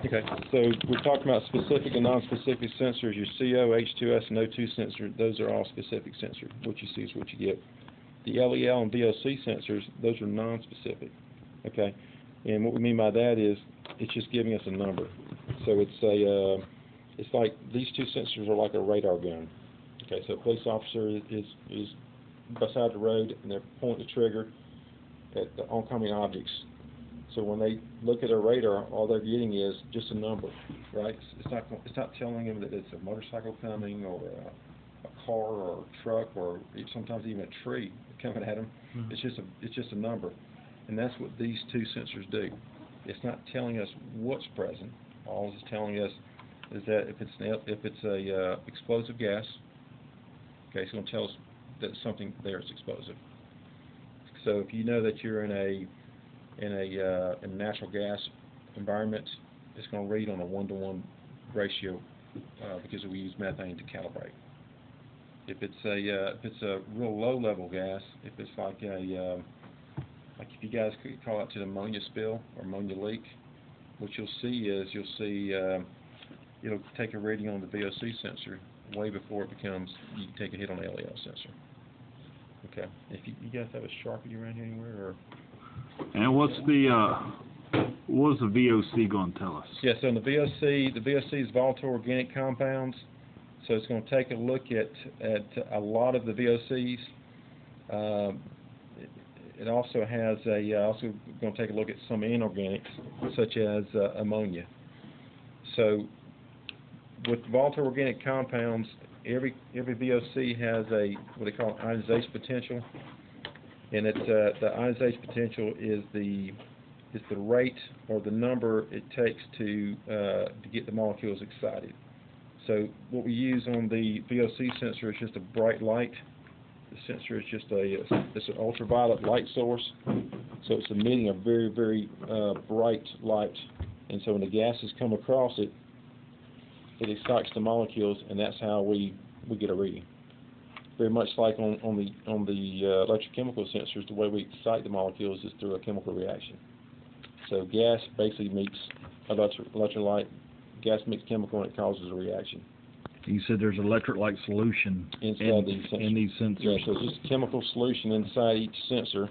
Okay, so we're talking about specific and non-specific sensors. Your CO, H2S, and O2 sensor, those are all specific sensors. What you see is what you get. The LEL and VOC sensors, those are non-specific. Okay, and what we mean by that is it's just giving us a number. So it's like these two sensors are like a radar gun. Okay, so a police officer is beside the road and they're pointing the trigger at the oncoming objects. So when they look at their radar, all they're getting is just a number, right? It's not telling them that it's a motorcycle coming or a car or a truck or sometimes even a tree coming at them. Mm-hmm. It's just a number, and that's what these two sensors do. It's not telling us what's present. All it's telling us is that if it's a explosive gas, okay, it's going to tell us that something there is explosive. So if you know that you're in a natural gas environment, it's going to read on a 1-to-1 ratio because we use methane to calibrate. If it's a real low level gas, if it's like if you guys could call out to the ammonia spill or ammonia leak, what you'll see is it'll take a reading on the VOC sensor way before it becomes you take a hit on the LEL sensor. Okay. If you guys have a Sharpie around here anywhere, or and what's the VOC going to tell us? Yeah, so in the VOC is volatile organic compounds. So it's going to take a look at a lot of the VOCs. It also has also going to take a look at some inorganics, such as ammonia. So with volatile organic compounds, every VOC has what they call ionization potential, and the ionization potential is the rate or the number it takes to get the molecules excited. So what we use on the VOC sensor is just a bright light. The sensor is just it's an ultraviolet light source, so it's emitting a very, very bright light. And so when the gases come across it, it excites the molecules, and that's how we get a reading. Very much like on the electrochemical sensors, the way we excite the molecules is through a chemical reaction. So gas basically meets electrolyte. Gas meets chemical, and it causes a reaction. You said there's electrolyte solution in these sensors. Yeah, so it's just a chemical solution inside each sensor,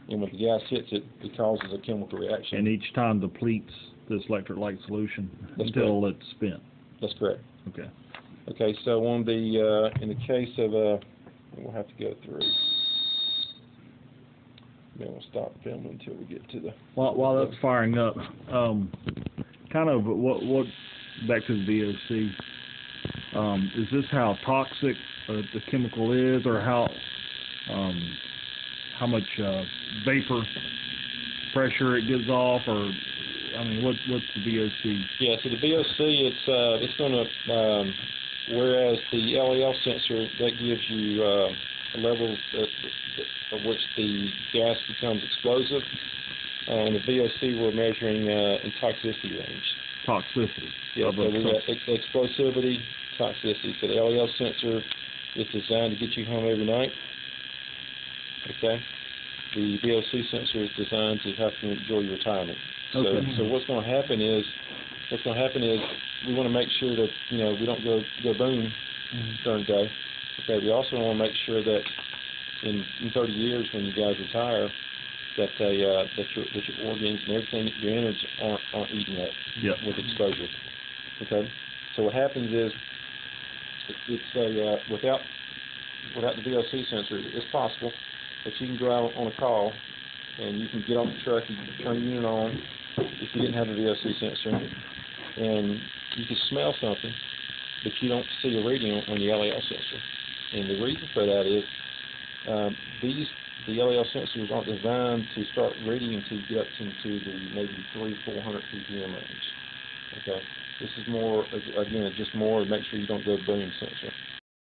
and when the gas hits it, it causes a chemical reaction. And each time depletes this electrolyte solution until it's spent. That's correct. Okay. Okay, so on the in the case of we'll have to go through. Then we'll stop filming until we get to the. While that's firing up, kind of what back to the VOC. Is this how toxic the chemical is, or how much vapor pressure it gives off, or I mean, what's the VOC? Yeah, so the VOC it's going to whereas the LEL sensor that gives you a level at which the gas becomes explosive. And the VOC we're measuring in toxicity range. Toxicity. Yeah, so we got explosivity, toxicity. So the LEL sensor is designed to get you home every night. Okay. The VOC sensor is designed to help you enjoy your retirement. Okay. So what's going to happen is we want to make sure that we don't go boom during the day. Okay. We also want to make sure that in 30 years when you guys retire, that your organs and everything, your innards aren't eating up with exposure. Okay, so what happens is it's without the VOC sensor, it's possible that you can go out on a call and you can get off the truck and you can turn the unit on if you didn't have a VOC sensor, and you can smell something, but you don't see a reading on the LEL sensor. And the reason for that is the LEL sensors aren't designed to start reading until you get up into the maybe 300-400 ppm range. Okay, this is more, again, just more to make sure you don't go boom sensor.